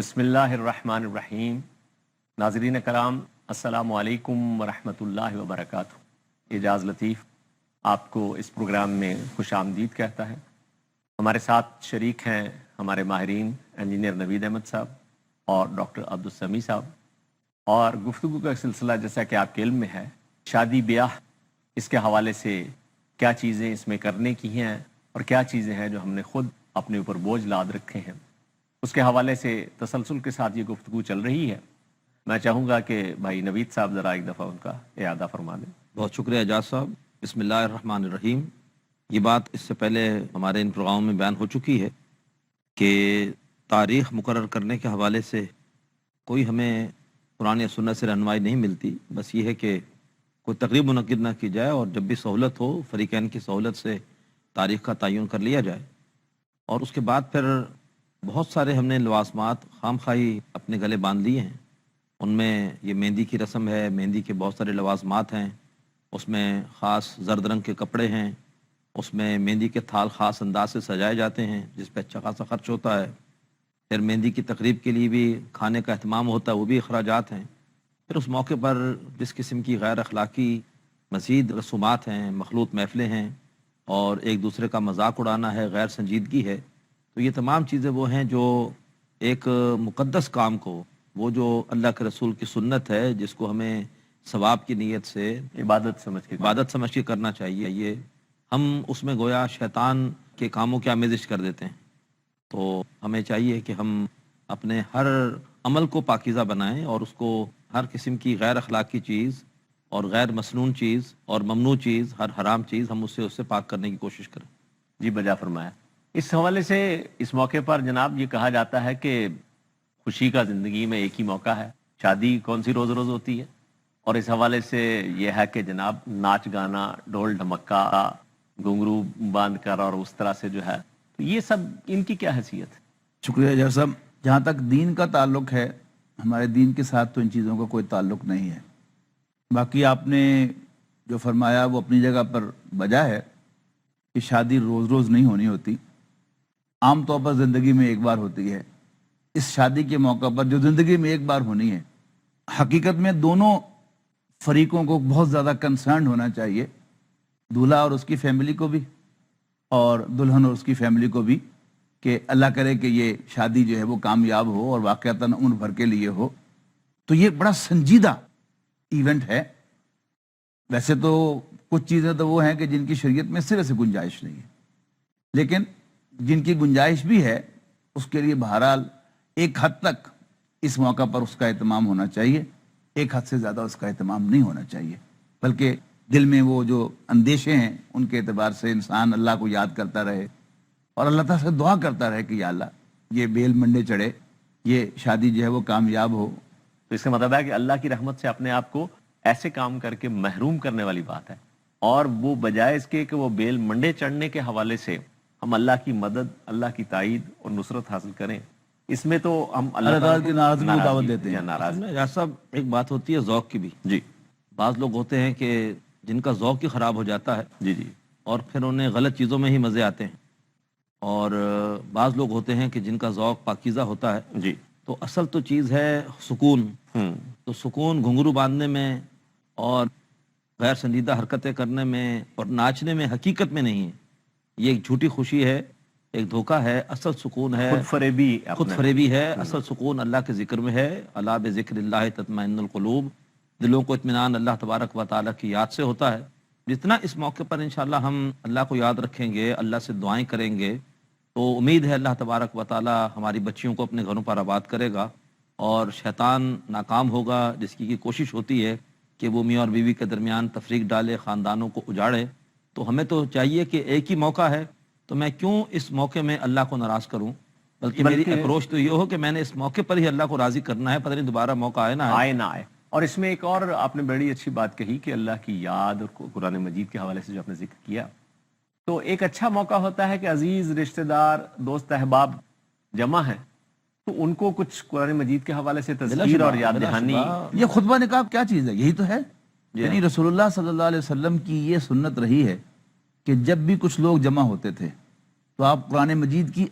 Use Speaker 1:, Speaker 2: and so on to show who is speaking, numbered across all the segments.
Speaker 1: بسم اللہ الرحمن الرحیم۔ ناظرین کرام، السلام علیکم ورحمۃ اللہ وبرکاتہ۔ اعجاز لطیف آپ کو اس پروگرام میں خوش آمدید کہتا ہے۔ ہمارے ساتھ شریک ہیں ہمارے ماہرین انجینئر نوید احمد صاحب اور ڈاکٹر عبدالسمیع صاحب، اور گفتگو کا سلسلہ جیسا کہ آپ کے علم میں ہے، شادی بیاہ، اس کے حوالے سے کیا چیزیں اس میں کرنے کی ہیں اور کیا چیزیں ہیں جو ہم نے خود اپنے اوپر بوجھ لاد رکھے ہیں، اس کے حوالے سے تسلسل کے ساتھ یہ گفتگو چل رہی ہے۔ میں چاہوں گا کہ بھائی نوید صاحب ذرا ایک دفعہ ان کا اعادہ فرما دیں۔
Speaker 2: بہت شکریہ اعجاز صاحب۔ بسم اللہ الرحمن الرحیم۔ یہ بات اس سے پہلے ہمارے ان پروگراموں میں بیان ہو چکی ہے کہ تاریخ مقرر کرنے کے حوالے سے کوئی ہمیں قرآن یا سنت سے رہنمائی نہیں ملتی، بس یہ ہے کہ کوئی تقریب منعقد نہ کی جائے اور جب بھی سہولت ہو فریقین کی سہولت سے تاریخ کا تعین کر لیا جائے، اور اس کے بعد پھر بہت سارے ہم نے لوازمات خام خواہی اپنے گلے باندھ لیے ہیں۔ ان میں یہ مہندی کی رسم ہے، مہندی کے بہت سارے لوازمات ہیں، اس میں خاص زرد رنگ کے کپڑے ہیں، اس میں مہندی کے تھال خاص انداز سے سجائے جاتے ہیں جس پہ اچھا خاصا خرچ ہوتا ہے۔ پھر مہندی کی تقریب کے لیے بھی کھانے کا اہتمام ہوتا ہے، وہ بھی اخراجات ہیں۔ پھر اس موقع پر جس قسم کی غیر اخلاقی مزید رسومات ہیں، مخلوط محفلیں ہیں، اور ایک دوسرے کا مذاق اڑانا ہے، غیر سنجیدگی ہے، تو یہ تمام چیزیں وہ ہیں جو ایک مقدس کام کو، وہ جو اللہ کے رسول کی سنت ہے جس کو ہمیں ثواب کی نیت سے عبادت سمجھ کے کرنا چاہیے، یہ ہم اس میں گویا شیطان کے کاموں کی آمیزش کر دیتے ہیں۔ تو ہمیں چاہیے کہ ہم اپنے ہر عمل کو پاکیزہ بنائیں اور اس کو ہر قسم کی غیر اخلاقی چیز اور غیر مسنون چیز اور ممنوع چیز، ہر حرام چیز، ہم اس سے پاک کرنے کی کوشش کریں۔
Speaker 1: جی بجا فرمایا۔ اس حوالے سے اس موقع پر جناب یہ کہا جاتا ہے کہ خوشی کا زندگی میں ایک ہی موقع ہے، شادی کون سی روز روز ہوتی ہے، اور اس حوالے سے یہ ہے کہ جناب ناچ گانا، ڈھول ڈھمکا، گھنگرو باندھ کر اور اس طرح سے جو ہے، تو یہ سب ان کی کیا حیثیت ہے؟
Speaker 3: شکریہ اجاز صاحب۔ جہاں تک دین کا تعلق ہے، ہمارے دین کے ساتھ تو ان چیزوں کا کوئی تعلق نہیں ہے۔ باقی آپ نے جو فرمایا وہ اپنی جگہ پر بجا ہے کہ شادی روز روز نہیں ہونی ہوتی، عام طور پر زندگی میں ایک بار ہوتی ہے۔ اس شادی کے موقع پر جو زندگی میں ایک بار ہونی ہے، حقیقت میں دونوں فریقوں کو بہت زیادہ کنسرنڈ ہونا چاہیے، دولہا اور اس کی فیملی کو بھی اور دلہن اور اس کی فیملی کو بھی، کہ اللہ کرے کہ یہ شادی جو ہے وہ کامیاب ہو اور واقعتاً عمر بھر کے لیے ہو۔ تو یہ بڑا سنجیدہ ایونٹ ہے۔ ویسے تو کچھ چیزیں تو وہ ہیں کہ جن کی شریعت میں سرے سے گنجائش نہیں ہے، لیکن جن کی گنجائش بھی ہے اس کے لیے بہرحال ایک حد تک اس موقع پر اس کا اہتمام ہونا چاہیے، ایک حد سے زیادہ اس کا اہتمام نہیں ہونا چاہیے، بلکہ دل میں وہ جو اندیشے ہیں ان کے اعتبار سے انسان اللہ کو یاد کرتا رہے اور اللہ تعالیٰ سے دعا کرتا رہے کہ یا اللہ یہ بیل منڈے چڑھے، یہ شادی جو ہے وہ کامیاب ہو۔
Speaker 1: تو اس کا مطلب ہے کہ اللہ کی رحمت سے اپنے آپ کو ایسے کام کر کے محروم کرنے والی بات ہے، اور وہ بجائے اس کے کہ وہ بیل منڈے چڑھنے کے حوالے سے ہم اللہ کی مدد، اللہ کی تائید اور نصرت حاصل کریں، اس میں تو ہم اللہ
Speaker 3: تعالیٰ کی ناراضگی کو دعوت دیتے ہیں۔
Speaker 2: اعجاز صاحب، ایک بات ہوتی ہے ذوق کی بھی۔
Speaker 1: جی،
Speaker 2: بعض لوگ ہوتے ہیں کہ جن کا ذوق ہی خراب ہو جاتا ہے،
Speaker 1: جی،
Speaker 2: اور پھر انہیں غلط چیزوں میں ہی مزے آتے ہیں، اور بعض لوگ ہوتے ہیں کہ جن کا ذوق پاکیزہ ہوتا ہے۔
Speaker 1: جی،
Speaker 2: تو اصل تو چیز ہے سکون۔ تو سکون گھنگرو باندھنے میں اور غیر سنجیدہ حرکتیں کرنے میں اور ناچنے میں حقیقت میں نہیں ہے، یہ ایک جھوٹی خوشی ہے، ایک دھوکہ ہے۔ اصل سکون ہے خود فریبی ہے، اصل سکون اللہ کے ذکر میں ہے۔ الا بذکر اللہ تطمئن القلوب، دلوں کو اطمینان اللہ تبارک و تعالیٰ کی یاد سے ہوتا ہے۔ جتنا اس موقع پر انشاءاللہ ہم اللہ کو یاد رکھیں گے، اللہ سے دعائیں کریں گے، تو امید ہے اللہ تبارک و تعالیٰ ہماری بچیوں کو اپنے گھروں پر آباد کرے گا، اور شیطان ناکام ہوگا جس کی کوشش ہوتی ہے کہ وہ میاں اور بیوی کے درمیان تفریق ڈالے، خاندانوں کو اجاڑے۔ تو ہمیں تو چاہیے کہ ایک ہی موقع ہے، تو میں کیوں اس موقع میں اللہ کو ناراض کروں، بلکہ میری اپروچ تو یہ ہو کہ میں نے اس موقع پر ہی اللہ کو راضی کرنا ہے، پتہ نہیں دوبارہ موقع آئے نہ آئے۔
Speaker 1: اور اس میں ایک اور آپ نے بڑی اچھی بات کہی کہ اللہ کی یاد اور قرآن مجید کے حوالے سے جو آپ نے ذکر کیا، تو ایک اچھا موقع ہوتا ہے کہ عزیز رشتہ دار، دوست احباب جمع ہیں، تو ان کو کچھ قرآن مجید کے حوالے سے تذکیر اور یاد دہانی۔
Speaker 3: یہ خطبہ نکاح کیا چیز ہے؟ یہی تو ہے۔ یعنی رسول اللہ صلی اللہ علیہ وسلم کی یہ سنت رہی ہے کہ جب بھی کچھ لوگ جمع ہوتے تھے تو آپ قرآن مجید کی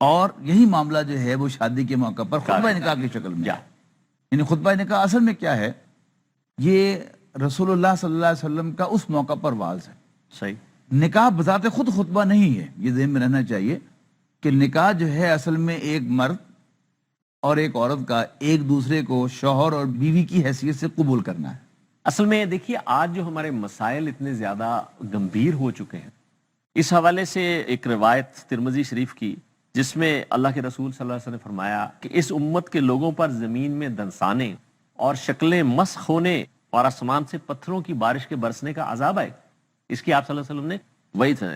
Speaker 3: اور یہی معاملہ جو ہے وہ شادی کے موقع پر خطبہ نکاح کی شکل میں
Speaker 1: جا
Speaker 3: یعنی خطبہ نکاح اصل میں کیا ہے؟ یہ رسول اللہ صلی اللہ علیہ وسلم کا اس موقع پر واعظ ہے.
Speaker 1: صحیح.
Speaker 3: نکاح بذات خود خطبہ نہیں ہے، یہ ذہن میں رہنا چاہیے کہ نکاح جو ہے اصل میں ایک مرد اور ایک عورت کا ایک دوسرے کو شوہر اور بیوی کی حیثیت سے قبول کرنا ہے.
Speaker 1: اصل میں دیکھیے آج جو ہمارے مسائل اتنے زیادہ گمبھیر ہو چکے ہیں، اس حوالے سے ایک روایت ترمذی شریف کی جس میں اللہ کے رسول صلی اللہ علیہ وسلم نے فرمایا کہ اس امت کے لوگوں پر زمین میں دنسانے اور شکلیں مسخ ہونے اور آسمان سے پتھروں کی بارش کے برسنے کا عذاب ہے. اس کی آپ صلی اللہ علیہ وسلم نے وہی تھا.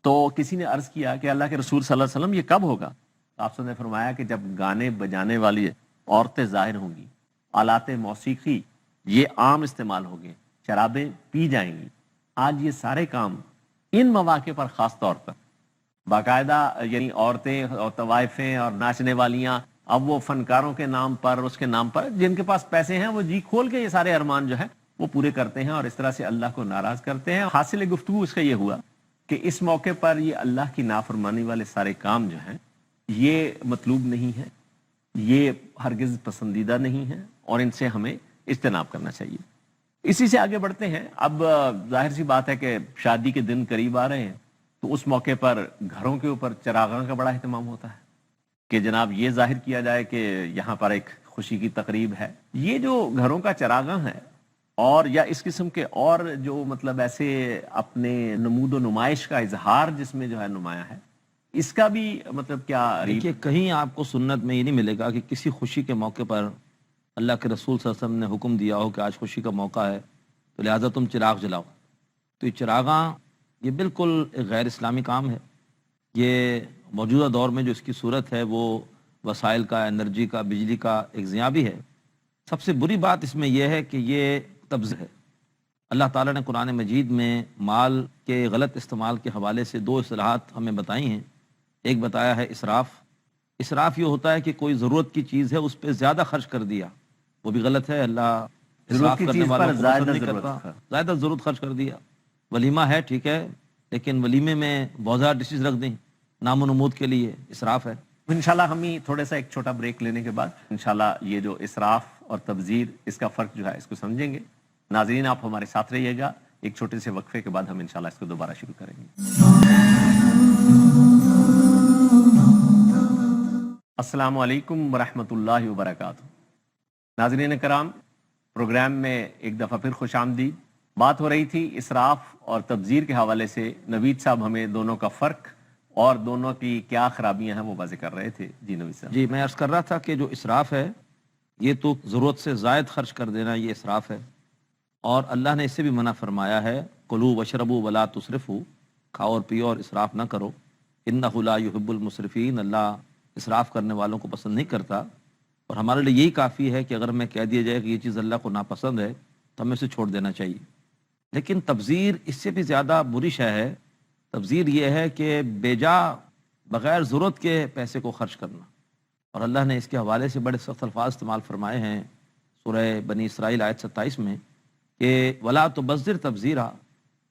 Speaker 1: تو کسی نے عرض کیا کہ اللہ کے رسول صلی اللہ علیہ وسلم یہ کب ہوگا؟ تو آپ صلی اللہ علیہ وسلم نے فرمایا کہ جب گانے بجانے والی عورتیں ظاہر ہوں گی، آلات موسیقی یہ عام استعمال ہوں گے، شرابیں پی جائیں گی. آج یہ سارے کام ان مواقع پر خاص طور پر باقاعدہ یعنی عورتیں اور طوائفیں اور ناچنے والیاں اب وہ فنکاروں کے نام پر اس کے نام پر جن کے پاس پیسے ہیں وہ جی کھول کے یہ سارے ارمان جو ہے وہ پورے کرتے ہیں اور اس طرح سے اللہ کو ناراض کرتے ہیں. حاصل گفتگو اس کا یہ ہوا کہ اس موقع پر یہ اللہ کی نافرمانی والے سارے کام جو ہیں یہ مطلوب نہیں ہے، یہ ہرگز پسندیدہ نہیں ہے اور ان سے ہمیں اجتناب کرنا چاہیے. اسی سے آگے بڑھتے ہیں. اب ظاہر سی بات ہے کہ شادی کے دن قریب آ رہے ہیں تو اس موقع پر گھروں کے اوپر چراغاں کا بڑا اہتمام ہوتا ہے کہ جناب یہ ظاہر کیا جائے کہ یہاں پر ایک خوشی کی تقریب ہے. یہ جو گھروں کا چراغاں ہے اور یا اس قسم کے اور جو مطلب ایسے اپنے نمود و نمائش کا اظہار جس میں جو ہے نمایاں ہے، اس کا بھی مطلب کیا؟
Speaker 2: دیکھیے کہیں آپ کو سنت میں یہ نہیں ملے گا کہ کسی خوشی کے موقع پر اللہ کے رسول صلی اللہ علیہ وسلم نے حکم دیا ہو کہ آج خوشی کا موقع ہے تو لہٰذا تم چراغ جلاؤ. تو یہ چراغاں یہ بالکل ایک غیر اسلامی کام ہے. یہ موجودہ دور میں جو اس کی صورت ہے وہ وسائل کا، انرجی کا، بجلی کا ایک ضیاع بھی ہے. سب سے بری بات اس میں یہ ہے کہ یہ طبز ہے. اللہ تعالیٰ نے قرآن مجید میں مال کے غلط استعمال کے حوالے سے 2 اصطلاحات ہمیں بتائی ہیں. ایک بتایا ہے اسراف. اسراف یہ ہوتا ہے کہ کوئی ضرورت کی چیز ہے اس پہ زیادہ خرچ کر دیا، وہ بھی غلط ہے. اللہ اسراف کرنے والوں کو پسند نہیں کرتا. زیادہ ضرورت خرچ کر دیا. ولیمہ ہے ٹھیک ہے لیکن ولیمے میں بہت زیادہ ڈشز رکھ دیں نام و نمود کے لیے، اسراف ہے.
Speaker 1: انشاءاللہ ہم ہی تھوڑا سا ایک چھوٹا بریک لینے کے بعد انشاءاللہ یہ جو اسراف اور تبذیر اس کا فرق جو ہے اس کو سمجھیں گے. ناظرین آپ ہمارے ساتھ رہیے گا. ایک چھوٹے سے وقفے کے بعد ہم انشاءاللہ اس کو دوبارہ شروع کریں گے. السلام علیکم ورحمۃ اللہ وبرکاتہ. ناظرین کرام، پروگرام میں ایک دفعہ پھر خوش آمدید. بات ہو رہی تھی اسراف اور تبذیر کے حوالے سے. نوید صاحب ہمیں دونوں کا فرق اور دونوں کی کیا خرابیاں ہیں وہ واضح کر رہے تھے. جی نوید صاحب.
Speaker 2: جی میں عرض کر رہا تھا کہ جو اسراف ہے یہ تو ضرورت سے زائد خرچ کر دینا یہ اسراف ہے، اور اللہ نے اس سے بھی منع فرمایا ہے کلوا واشربوا ولا تسرفوا، کھاؤ اور پیو اور اسراف نہ کرو. انہ لا یحب المسرفین، اللہ اسراف کرنے والوں کو پسند نہیں کرتا. اور ہمارے لیے یہی کافی ہے کہ اگر ہمیں کہہ دیا جائے کہ یہ چیز اللہ کو ناپسند ہے تو ہمیں اسے چھوڑ دینا چاہیے. لیکن تبذیر اس سے بھی زیادہ بری شے ہے. تبذیر یہ ہے کہ بیجا بغیر ضرورت کے پیسے کو خرچ کرنا، اور اللہ نے اس کے حوالے سے بڑے سخت الفاظ استعمال فرمائے ہیں سورہ بنی اسرائیل آیت 27 میں کہ ولا تبذر تبذیرا،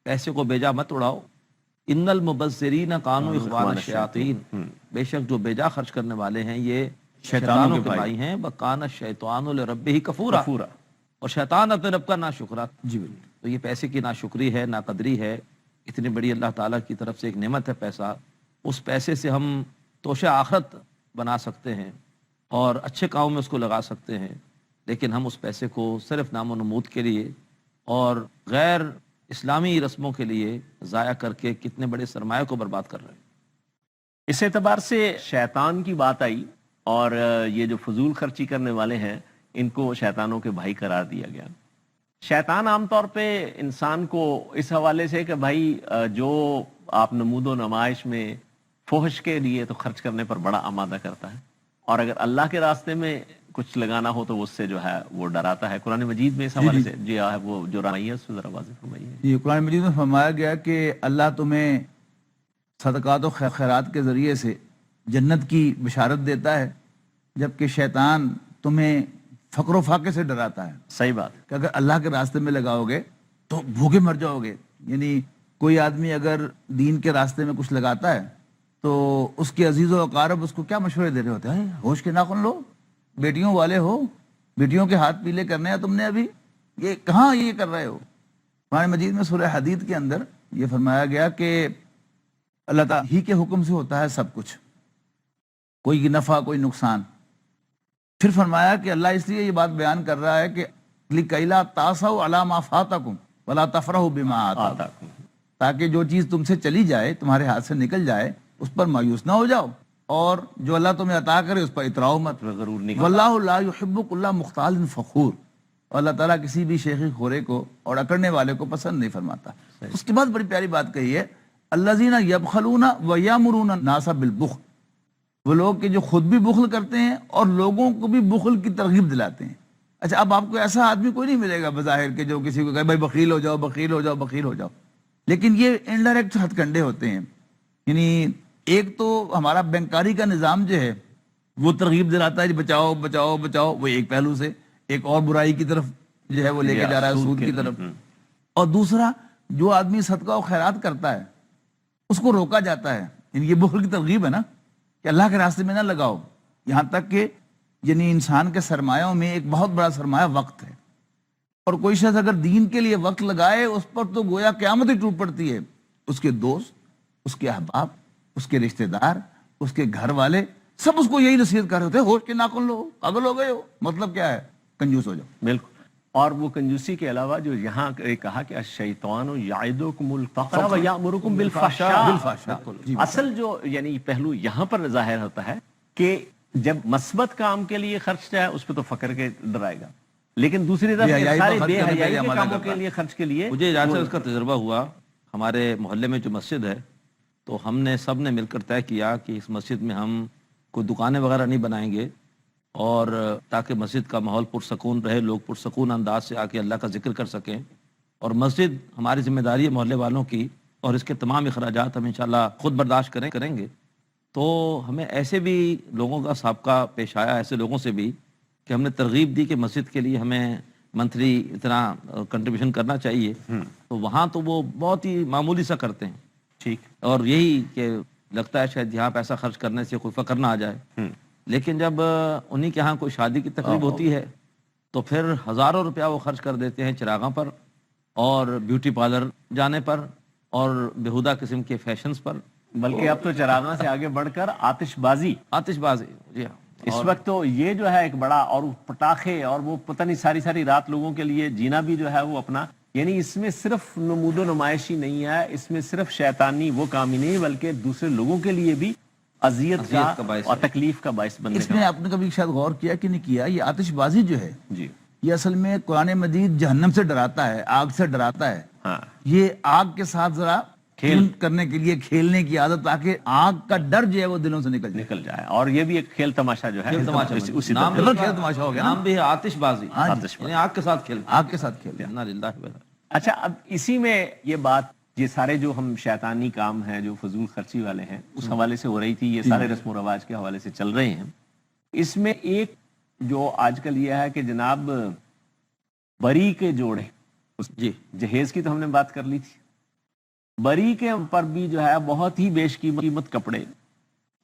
Speaker 2: پیسے کو بیجا مت اڑاؤ. ان المبذرین کانوا اخوان الشیاطین، بے شک جو بیجا خرچ کرنے والے ہیں یہ شیطانوں کے بھائی ہیں. وکان الشیطان لربہ کفورا، اور شیطان اپنے رب کا ناشکرا.
Speaker 3: جی بالکل.
Speaker 2: تو یہ پیسے کی ناشکری ہے، ناقدری ہے. اتنی بڑی اللہ تعالیٰ کی طرف سے ایک نعمت ہے پیسہ. اس پیسے سے ہم توشہ آخرت بنا سکتے ہیں اور اچھے کاموں میں اس کو لگا سکتے ہیں، لیکن ہم اس پیسے کو صرف نام و نمود کے لیے اور غیر اسلامی رسموں کے لیے ضائع کر کے کتنے بڑے سرمایہ کو برباد کر رہے ہیں.
Speaker 1: اس اعتبار سے شیطان کی بات آئی اور یہ جو فضول خرچی کرنے والے ہیں ان کو شیطانوں کے بھائی قرار دیا گیا. شیطان عام طور پہ انسان کو اس حوالے سے کہ بھائی جو آپ نمود و نمائش میں فحش کے لیے تو خرچ کرنے پر بڑا آمادہ کرتا ہے، اور اگر اللہ کے راستے میں کچھ لگانا ہو تو اس سے جو ہے وہ ڈراتا ہے. قرآن مجید میں اس حوالے سے جی وہ جو رائے ہے اس کو ذرا واضح فرمائیے.
Speaker 3: یہ قرآن مجید میں فرمایا گیا کہ اللہ تمہیں صدقات و خیرات کے ذریعے سے جنت کی بشارت دیتا ہے، جبکہ شیطان تمہیں فقر و فاقے سے ڈراتا ہے.
Speaker 1: صحیح بات
Speaker 3: کہ اگر اللہ کے راستے میں لگاؤ گے تو بھوکے مر جاؤ گے. یعنی کوئی آدمی اگر دین کے راستے میں کچھ لگاتا ہے تو اس کے عزیز و اقارب اس کو کیا مشورے دے رہے ہوتے ہیں؟ ہوش کے ناخن لو، بیٹیوں والے ہو، بیٹیوں کے ہاتھ پیلے کرنے ہیں تم نے ابھی، یہ کہاں یہ کر رہے ہو؟ قرآن مجید میں سورہ حدید کے اندر یہ فرمایا گیا کہ اللہ تعالیٰ ہی کے حکم سے ہوتا ہے سب کچھ، کوئی نفع کوئی نقصان. پھر فرمایا کہ اللہ اس لیے یہ بات بیان کر رہا ہے کہ لِكَيْ لَا تَأْسَوْا عَلَىٰ مَا فَاتَكُمْ وَلَا تَفْرَحُوا بِمَا آتَاكُمْ، تاکہ جو چیز تم سے چلی جائے، تمہارے ہاتھ سے نکل جائے، اس پر مایوس نہ ہو جاؤ، اور جو اللہ تمہیں عطا کرے اس پر اتراؤ مت.
Speaker 1: غرور نہیں
Speaker 3: واللہ لا يحب كل مختال فخور، اور اللہ تعالیٰ کسی بھی شیخی خورے کو اور اکڑنے والے کو پسند نہیں فرماتا. اس کے بعد بڑی پیاری بات کہی ہے، الذین یبخلون ویامرون الناس بالبخل، وہ لوگ کہ جو خود بھی بخل کرتے ہیں اور لوگوں کو بھی بخل کی ترغیب دلاتے ہیں. اچھا، اب آپ کو ایسا آدمی کوئی نہیں ملے گا بظاہر کہ جو کسی کو کہے بھائی بخیل ہو جاؤ، بخیل ہو جاؤ، بخیل ہو جاؤ، لیکن یہ انڈائریکٹ ہتھ کنڈے ہوتے ہیں. یعنی ایک تو ہمارا بینکاری کا نظام جو ہے وہ ترغیب دلاتا ہے بچاؤ بچاؤ بچاؤ، وہ ایک پہلو سے ایک اور برائی کی طرف جو ہے وہ لے کے جا رہا ہے، سود کی طرف. اور دوسرا، جو آدمی صدقہ و خیرات کرتا ہے اس کو روکا جاتا ہے. یعنی یہ بخل کی ترغیب ہے نا، کہ اللہ کے راستے میں نہ لگاؤ. یہاں تک کہ یعنی انسان کے سرمایوں میں ایک بہت بڑا سرمایہ وقت ہے، اور کوئی شخص اگر دین کے لیے وقت لگائے اس پر تو گویا قیامت ہی ٹوٹ پڑتی ہے. اس کے دوست، اس کے احباب، اس کے رشتہ دار، اس کے گھر والے سب اس کو یہی نصیحت کر رہے ہوتے ہیں، ہوش کے ناخن لو، پاگل ہو گئے ہو. مطلب کیا ہے؟ کنجوس ہو جاؤ.
Speaker 1: بالکل. اور وہ کنجوسی کے علاوہ جو یہاں کہا کہ الشیطان یعدکم الفقر ویأمرکم بالفحشاء، اصل جو یعنی پہلو یہاں پر ظاہر ہوتا ہے کہ جب مثبت کام کے لیے خرچ جائے اس پہ تو فقر کے ڈرائے گا، لیکن دوسری طرف سارے بے حیائی کے کاموں کے لیے خرچ کے لیے.
Speaker 2: مجھے یاد ہے اس کا تجربہ ہوا ہمارے محلے میں جو مسجد ہے، تو ہم نے سب نے مل کر طے کیا کہ اس مسجد میں ہم کوئی دکانیں وغیرہ نہیں بنائیں گے، اور تاکہ مسجد کا ماحول پرسکون رہے، لوگ پرسکون انداز سے آ کے اللہ کا ذکر کر سکیں. اور مسجد ہماری ذمہ داری ہے محلے والوں کی، اور اس کے تمام اخراجات ہم انشاءاللہ خود برداشت کریں گے. تو ہمیں ایسے بھی لوگوں کا سابقہ پیش آیا، ایسے لوگوں سے بھی، کہ ہم نے ترغیب دی کہ مسجد کے لیے ہمیں منتھلی اتنا کنٹریبیوشن کرنا چاہیے. تو وہاں تو وہ بہت ہی معمولی سا کرتے ہیں،
Speaker 1: ٹھیک،
Speaker 2: اور یہی کہ لگتا ہے شاید یہاں پیسہ خرچ کرنے سے کوئی فقر نہ آ جائے. لیکن جب انہی کے ہاں کوئی شادی کی تقریب ہوتی ہے تو پھر ہزاروں روپیہ وہ خرچ کر دیتے ہیں چراغاں پر، اور بیوٹی پارلر جانے پر، اور بیہودہ قسم کے فیشنز پر.
Speaker 1: بلکہ اب تو چراغاں سے آگے بڑھ کر آتش بازی،
Speaker 2: جی ہاں.
Speaker 1: اس وقت تو یہ جو ہے ایک بڑا، اور پٹاخے، اور وہ پتہ نہیں ساری رات لوگوں کے لیے جینا بھی جو ہے وہ اپنا، یعنی اس میں صرف نمود و نمائشی نہیں ہے، اس میں صرف شیطانی وہ کام ہی نہیں بلکہ دوسرے لوگوں کے لیے بھی اذیت کا اور تکلیف کا باعث بننے کا.
Speaker 3: اس میں آپ نے کبھی شاید غور کیا کہ نہیں کیا، یہ آتش بازی جو ہے
Speaker 1: جی،
Speaker 3: یہ اصل میں قرآن مجید جہنم سے ڈراتا ہے، آگ سے ڈراتا ہے.
Speaker 1: ہاں،
Speaker 3: یہ آگ کے ساتھ ذرا کھیل کرنے کے لیے، کھیلنے کی عادت، تاکہ آگ کا ڈر جو ہے وہ دلوں سے نکل جائے.
Speaker 1: اور یہ بھی ایک کھیل تماشا جو ہے،
Speaker 3: کھیل تماشا ہو گیا،
Speaker 2: نام بھی ہے آتش بازی، یعنی آگ کے ساتھ کھیل.
Speaker 3: آگ کے ساتھ کھیل.
Speaker 1: اچھا، اب اسی میں یہ بات، یہ سارے جو ہم شیطانی کام ہیں جو فضول خرچی والے ہیں اس حوالے سے ہو رہی تھی، یہ سارے رسم و رواج کے حوالے سے چل رہے ہیں. اس میں ایک جو آج کل یہ ہے کہ جناب بری کے جوڑے،
Speaker 2: جی،
Speaker 1: جہیز کی تو ہم نے بات کر لی تھی، بری کے پر بھی جو ہے بہت ہی بیش قیمت کپڑے،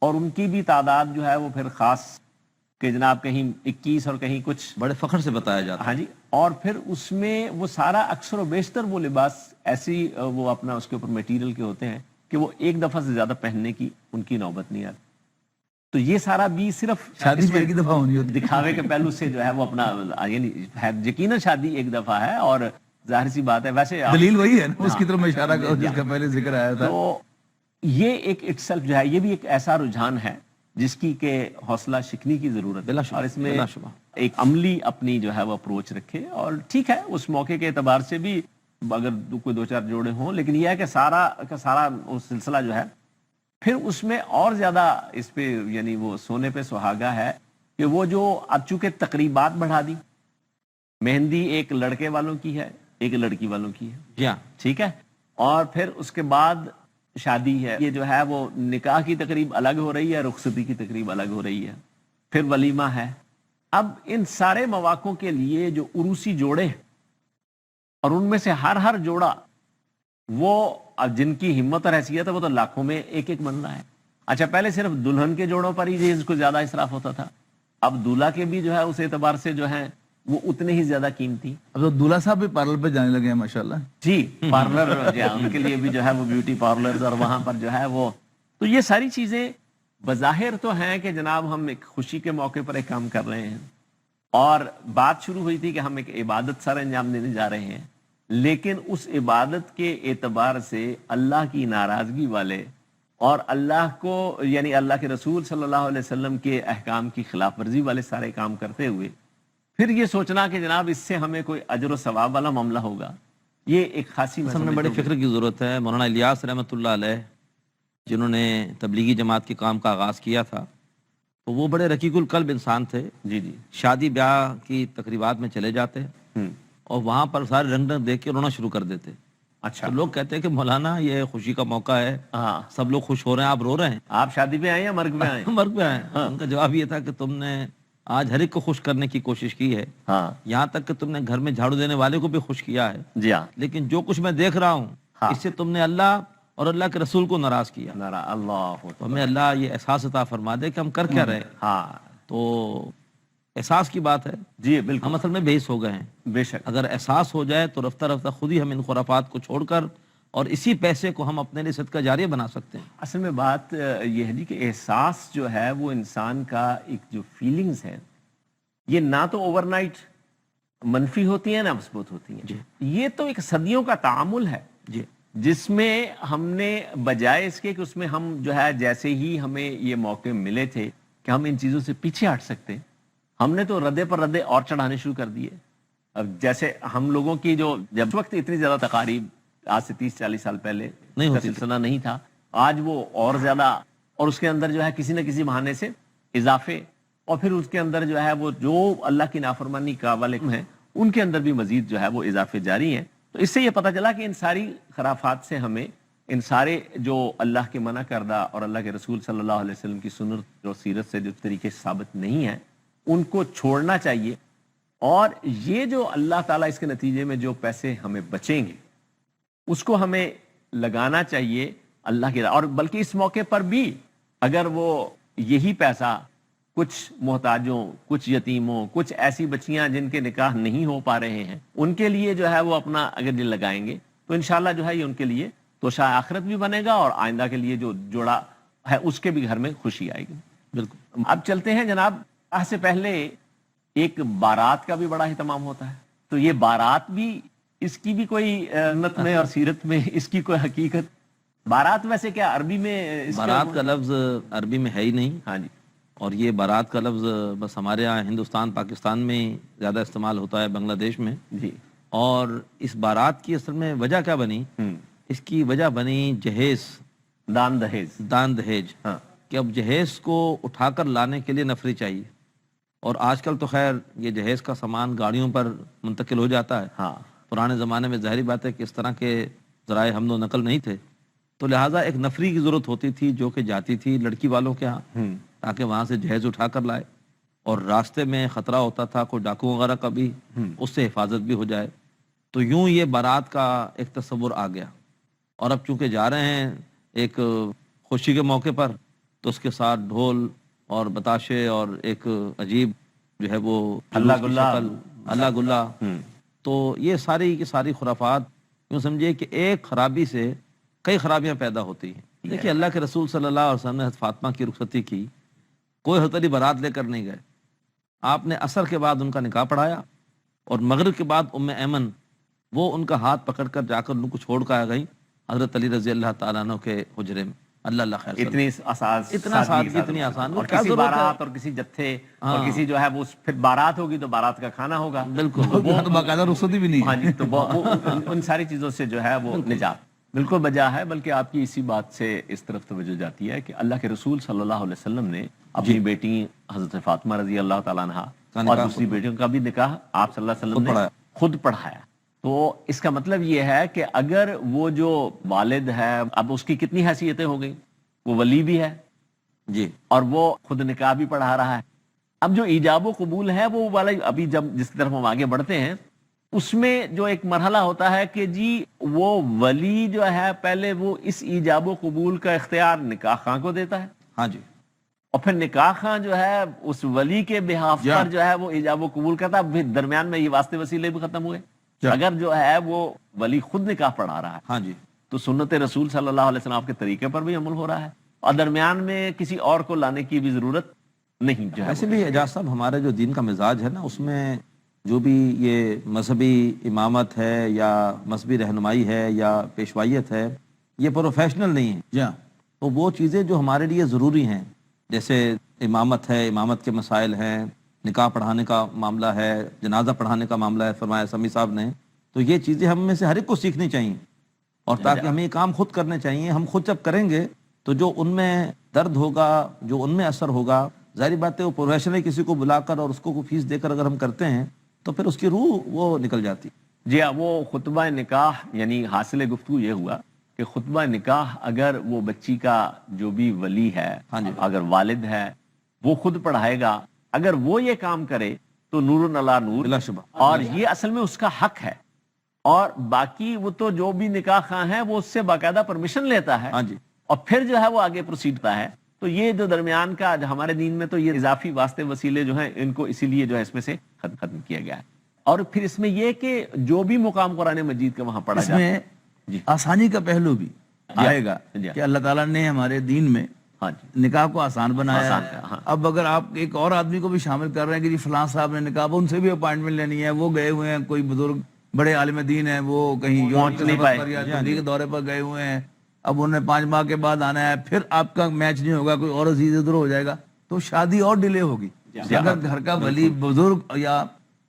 Speaker 1: اور ان کی بھی تعداد جو ہے وہ پھر خاص، کہ جناب کہیں 21 اور کہیں کچھ،
Speaker 2: بڑے فخر سے بتایا جاتا ہے.
Speaker 1: ہاں جی. اور پھر اس میں وہ سارا اکثر و بیشتر وہ لباس ایسی وہ اپنا اس کے اوپر میٹیریل کے ہوتے ہیں کہ وہ ایک دفعہ سے زیادہ پہننے کی ان کی نوبت نہیں آتی. تو یہ سارا بھی صرف
Speaker 3: شادی پہ ایک دفعہ ہونی ہوتی،
Speaker 1: دکھاوے کے پہلو سے جو ہے وہ اپنا، یعنی یقیناً شادی ایک دفعہ ہے، اور ظاہر سی بات ہے، ویسے
Speaker 3: دلیل وہی ہے نا، اس کی طرف میں اشارہ کروں جس کا پہلے ذکر آیا تھا.
Speaker 1: تو یہ ایک اٹ سیلف جو ہے، یہ بھی ایک ایسا رجحان ہے جس کی کہ حوصلہ شکنی کی ضرورت ہے، اور اس میں ایک عملی اپنی جو ہے وہ اپروچ رکھے. اور ٹھیک ہے، اس موقع کے اعتبار سے بھی اگر کوئی 2-4 جوڑے ہوں، لیکن یہ ہے کہ سارا کا سارا وہ سلسلہ جو ہے پھر اس میں اور زیادہ اس پہ، یعنی وہ سونے پہ سہاگا ہے کہ وہ جو اب چونکہ تقریبات بڑھا دی، مہندی ایک لڑکے والوں کی ہے، ایک لڑکی والوں کی ہے،
Speaker 2: جی ہاں،
Speaker 1: ٹھیک ہے، اور پھر اس کے بعد شادی ہے، یہ جو ہے وہ نکاح کی تقریب الگ ہو رہی ہے، رخصتی کی تقریب الگ ہو رہی ہے، پھر ولیمہ ہے. اب ان سارے مواقعوں کے لیے جو عروسی جوڑے ہیں، اور ان میں سے ہر جوڑا وہ اب جن کی ہمت اور حیثیت ہے وہ تو لاکھوں میں ایک بن رہا ہے. اچھا پہلے صرف دلہن کے جوڑوں پر ہی جہیز کو زیادہ اسراف ہوتا تھا، اب دولہا کے بھی جو ہے اس اعتبار سے جو ہے وہ اتنے ہی زیادہ قیمتی.
Speaker 3: اب تو دولہا صاحب بھی پارلر پہ جانے لگے ہیں ماشاءاللہ.
Speaker 1: جی پارلر جو ہے ان کے لیے بھی جو ہے وہ بیوٹی پارلرز، اور وہاں پر جو ہے وہ، تو یہ ساری چیزیں بظاہر تو ہیں کہ جناب ہم ایک خوشی کے موقع پر ایک کام کر رہے ہیں، اور بات شروع ہوئی تھی کہ ہم ایک عبادت سر انجام دینے جا رہے ہیں، لیکن اس عبادت کے اعتبار سے اللہ کی ناراضگی والے اور اللہ کو یعنی اللہ کے رسول صلی اللہ علیہ وسلم کے احکام کی خلاف ورزی والے سارے کام کرتے ہوئے پھر یہ سوچنا کہ جناب اس سے ہمیں کوئی اجر و ثواب والا معاملہ ہوگا، یہ ایک خاصی
Speaker 2: ہم نے بڑی فکر کی ضرورت ہے. مولانا الیاس رحمۃ اللہ علیہ جنہوں نے تبلیغی جماعت کے کام کا آغاز کیا تھا، تو وہ بڑے رقیق القلب انسان تھے.
Speaker 1: جی جی
Speaker 2: شادی بیاہ کی تقریبات میں چلے جاتے اور وہاں پر سارے رنگ رنگ دیکھ کے رونا شروع کر دیتے.
Speaker 1: اچھا
Speaker 2: تو لوگ کہتے ہیں کہ مولانا یہ خوشی کا موقع ہے،
Speaker 1: ہاں
Speaker 2: سب لوگ خوش ہو رہے ہیں، آپ رو رہے ہیں،
Speaker 1: آپ شادی پہ آئے یا مرگ پہ آئے؟
Speaker 2: مرگ پہ آئے. ان کا جواب یہ تھا کہ تم نے آج ہر ایک کو خوش کرنے کی کوشش کی ہے،
Speaker 1: ہاں
Speaker 2: یہاں تک کہ تم نے گھر میں جھاڑو دینے والے کو بھی خوش کیا ہے،
Speaker 1: جی ہاں
Speaker 2: لیکن جو کچھ میں دیکھ رہا ہوں
Speaker 1: ہاں.
Speaker 2: اس سے تم نے اللہ اور اللہ کے رسول کو ناراض کیا.
Speaker 1: نارا اللہ
Speaker 2: تو ہمیں اللہ یہ احساس عطا فرما دے کہ ہم کر کیا رہے ہیں.
Speaker 1: ہاں
Speaker 2: تو احساس کی بات ہے،
Speaker 1: جی بالکل
Speaker 2: ہم اصل میں بے حس ہو گئے ہیں.
Speaker 1: بے شک.
Speaker 2: اگر احساس ہو جائے تو رفتہ رفتہ خود ہی ہم ان خرافات کو چھوڑ کر اور اسی پیسے کو ہم اپنے لیے صدقہ جاریہ بنا سکتے ہیں.
Speaker 1: اصل میں بات یہ ہے جی کہ احساس جو ہے وہ انسان کا ایک جو فیلنگز ہے یہ نہ تو اوور نائٹ منفی ہوتی ہیں نہ مثبت ہوتی ہیں. یہ تو ایک صدیوں کا تعامل ہے
Speaker 2: جی
Speaker 1: جس میں ہم نے بجائے اس کے کہ اس میں ہم جو ہے جیسے ہی ہمیں یہ موقع ملے تھے کہ ہم ان چیزوں سے پیچھے ہٹ سکتے ہیں، ہم نے تو ردے پر ردے اور چڑھانے شروع کر دیے. اب جیسے ہم لوگوں کی جو جب اس وقت اتنی زیادہ تقاریب آج سے 30-40 سال پہلے
Speaker 2: نہیں
Speaker 1: کا
Speaker 2: ہوتی تھی.
Speaker 1: سلسلہ نہیں تھا، آج وہ اور زیادہ، اور اس کے اندر جو ہے کسی نہ کسی بہانے سے اضافے، اور پھر اس کے اندر جو ہے وہ جو اللہ کی نافرمانی کا والے ہیں ان کے اندر بھی مزید جو ہے وہ اضافے جاری ہیں. تو اس سے یہ پتہ چلا کہ ان ساری خرافات سے ہمیں ان سارے جو اللہ کے منع کردہ اور اللہ کے رسول صلی اللہ علیہ وسلم کی سنت اور سیرت سے جو طریقے ثابت نہیں ہیں ان کو چھوڑنا چاہیے. اور یہ جو اللہ تعالیٰ اس کے نتیجے میں جو پیسے ہمیں بچیں گے اس کو ہمیں لگانا چاہیے اللہ کی راہ. اور بلکہ اس موقع پر بھی اگر وہ یہی پیسہ کچھ محتاجوں، کچھ یتیموں، کچھ ایسی بچیاں جن کے نکاح نہیں ہو پا رہے ہیں ان کے لیے جو ہے وہ اپنا اگر دل لگائیں گے تو انشاءاللہ جو ہے یہ ان کے لیے تو شاید آخرت بھی بنے گا اور آئندہ کے لیے جو جوڑا ہے اس کے بھی گھر میں خوشی آئے گی.
Speaker 2: بالکل.
Speaker 1: اب چلتے ہیں جناب، آج سے پہلے ایک بارات کا بھی بڑا اہتمام ہوتا ہے، تو یہ بارات بھی اس کی بھی کوئی سنت میں اور سیرت میں اس کی کوئی حقیقت؟ بارات ویسے کیا عربی میں
Speaker 2: بارات کا لفظ عربی میں ہے ہی نہیں،
Speaker 1: ہاں جی،
Speaker 2: اور یہ بارات کا لفظ بس ہمارے یہاں ہندوستان پاکستان میں ہی زیادہ استعمال ہوتا ہے، بنگلہ دیش میں.
Speaker 1: جی
Speaker 2: اور اس بارات کی اصل میں وجہ کیا بنی؟ اس کی وجہ بنی جہیز،
Speaker 1: دان دہیز.
Speaker 2: دان دہیج.
Speaker 1: ہاں
Speaker 2: کہ اب جہیز کو اٹھا کر لانے کے لیے نفری چاہیے، اور آج کل تو خیر یہ جہیز کا سامان گاڑیوں پر منتقل ہو جاتا ہے.
Speaker 1: ہاں
Speaker 2: پرانے زمانے میں ظاہری بات ہے کہ اس طرح کے ذرائع حمل و نقل نہیں تھے، تو لہٰذا ایک نفری کی ضرورت ہوتی تھی جو کہ جاتی تھی لڑکی والوں کے ہاں تاکہ وہاں سے جہیز اٹھا کر لائے، اور راستے میں خطرہ ہوتا تھا کوئی ڈاکو وغیرہ کا بھی، اس سے حفاظت بھی ہو جائے. تو یوں یہ بارات کا ایک تصور آ گیا، اور اب چونکہ جا رہے ہیں ایک خوشی کے موقع پر تو اس کے ساتھ ڈھول اور بتاشے اور ایک عجیب جو ہے وہ
Speaker 1: اللہ
Speaker 2: جلوس کی
Speaker 1: گلا.
Speaker 2: شکل، اللہ گلا. تو یہ ساری کی ساری خرافات یوں سمجھیے کہ ایک خرابی سے کئی خرابیاں پیدا ہوتی ہیں. دیکھیے اللہ کے رسول صلی اللہ علیہ وسلم نے حضرت فاطمہ کی رخصتی کی، کوئی حضرت علی بارات لے کر نہیں گئے، آپ نے عصر کے بعد ان کا نکاح پڑھایا، اور مغرب کے بعد ام ایمن وہ ان کا ہاتھ پکڑ کر جا کر ان کو چھوڑ کر آ گئی حضرت علی رضی اللہ تعالیٰ عنہ کے حجرے میں. اللہ خیر سلام.
Speaker 1: اتنی آسان،
Speaker 2: اتنا سادگی، اتنی آسان،
Speaker 1: اور
Speaker 2: کیا
Speaker 1: کسی
Speaker 2: ضرورت ہے؟
Speaker 1: بارات اور کسی جتھے اور کسی جو ہے وہ پھر بارات ہوگی تو بارات کا کھانا ہوگا.
Speaker 2: بالکل.
Speaker 3: وہ تو باقاعدہ رخصتی بھی نہیں
Speaker 1: ہاں
Speaker 3: ہے.
Speaker 1: جی، تو وہ ان ساری چیزوں سے جو ہے وہ نجات بالکل بجا ہے. بلکہ آپ کی اسی بات سے اس طرف توجہ جاتی ہے کہ اللہ کے رسول صلی اللہ علیہ وسلم نے اپنی بیٹی حضرت فاطمہ رضی اللہ تعالیٰ عنہ اور دوسری بیٹیوں کا بھی نکاح آپ صلی اللہ علیہ وسلم نے خود پڑھایا. تو اس کا مطلب یہ ہے کہ اگر وہ جو والد ہے اب اس کی کتنی حیثیتیں ہو گئی، وہ ولی بھی ہے
Speaker 2: جی،
Speaker 1: اور وہ خود نکاح بھی پڑھا رہا ہے. اب جو ایجاب و قبول ہے وہ والا ابھی جب جس کی طرف ہم آگے بڑھتے ہیں اس میں جو ایک مرحلہ ہوتا ہے کہ جی وہ ولی جو ہے پہلے وہ اس ایجاب و قبول کا اختیار نکاح خواہ کو دیتا ہے،
Speaker 2: ہاں جی،
Speaker 1: اور پھر نکاح خواہ جو ہے اس ولی کے بحاف
Speaker 3: جا۔
Speaker 1: پر جو ہے وہ ایجاب و قبول کرتا ہے. پھر درمیان میں یہ واسطے وسیلے بھی ختم ہوئے.
Speaker 3: جا۔
Speaker 1: اگر جو ہے وہ ولی خود نکاح پڑھا رہا ہے
Speaker 2: ہاں جی.
Speaker 1: تو سنت رسول صلی اللہ علیہ وسلم کے طریقے پر بھی عمل ہو رہا ہے, اور درمیان میں کسی اور کو لانے کی بھی ضرورت نہیں جو ہے.
Speaker 2: ویسے بھی اعجاز صاحب ہمارے جو دین کا مزاج ہے نا, اس میں جو بھی یہ مذہبی امامت ہے یا مذہبی رہنمائی ہے یا پیشوائیت ہے, یہ پروفیشنل نہیں ہے.
Speaker 3: جا
Speaker 2: تو وہ چیزیں جو ہمارے لیے ضروری ہیں, جیسے امامت ہے, امامت کے مسائل ہیں, نکاح پڑھانے کا معاملہ ہے, جنازہ پڑھانے کا معاملہ ہے, فرمایا سمی صاحب نے, تو یہ چیزیں ہم میں سے ہر ایک کو سیکھنی چاہیے, اور تاکہ ہمیں یہ کام خود کرنے چاہیے. ہم خود جب کریں گے تو جو ان میں درد ہوگا, جو ان میں اثر ہوگا, ظاہری بات ہے وہ پروفیشنل کسی کو بلا کر اور اس کو فیس دے کر اگر ہم کرتے ہیں تو پھر اس کی روح وہ نکل جاتی.
Speaker 1: جی ہاں, وہ خطبہ نکاح یعنی حاصل گفتگو یہ ہوا کہ خطبہ نکاح اگر وہ بچی کا جو بھی ولی ہے,
Speaker 2: ہاں جی,
Speaker 1: اگر والد ہے وہ خود پڑھائے گا, اگر وہ یہ کام کرے تو نور علی نور,
Speaker 2: بلا شبہ,
Speaker 1: اور یہ اصل میں اس کا حق ہے. اور باقی وہ تو جو بھی نکاح خواہ ہے وہ اس سے باقاعدہ پرمیشن لیتا ہے,
Speaker 2: ہاں جی,
Speaker 1: اور پھر جو ہے وہ آگے پروسیڈ کرتا ہے. تو یہ جو درمیان کا ہمارے دین میں تو یہ اضافی واسطے وسیلے جو ہیں ان کو اسی لیے جو ہے اس میں سے ختم کیا گیا ہے. اور پھر اس میں یہ کہ جو بھی مقام قرآن مجید کا وہاں پڑھا
Speaker 3: اس
Speaker 1: جاتا ہے,
Speaker 3: میں آسانی کا پہلو بھی آئے گا کہ اللہ تعالیٰ نے ہمارے دین میں
Speaker 1: ہاں جی,
Speaker 3: نکاح کو آسان بنایا
Speaker 1: آسان
Speaker 3: ہے.
Speaker 1: ہے, ہاں.
Speaker 3: اب اگر آپ ایک اور آدمی کو بھی شامل کر رہے ہیں کہ جی فلاں صاحب نے نکاح, ان سے بھی اپائنٹمنٹ لینی ہے, وہ گئے ہوئے ہیں, کوئی بزرگ بڑے عالم دین ہیں, وہ کہیں
Speaker 1: پہنچ نہیں پائے,
Speaker 3: یا تبلیغ کے دورے پر گئے ہوئے ہیں, اب انہیں 5 ماہ کے بعد آنا ہے, پھر آپ کا میچ نہیں ہوگا, کوئی اور عزیز ادھر ہو جائے گا, تو شادی اور ڈیلے ہوگی. اگر گھر کا ولی بزرگ یا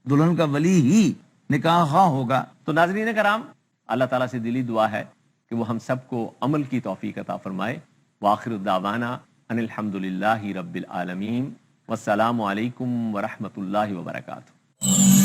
Speaker 3: دلہن کا ولی ہی نکاح خواہ ہوگا.
Speaker 1: تو ناظرین کرام, اللہ تعالیٰ سے دلی دعا ہے کہ وہ ہم سب کو عمل کی توفیق عطا فرمائے. وآخر دعوانا ان الحمدللہ رب العالمین, والسلام علیکم ورحمۃ اللہ وبرکاتہ.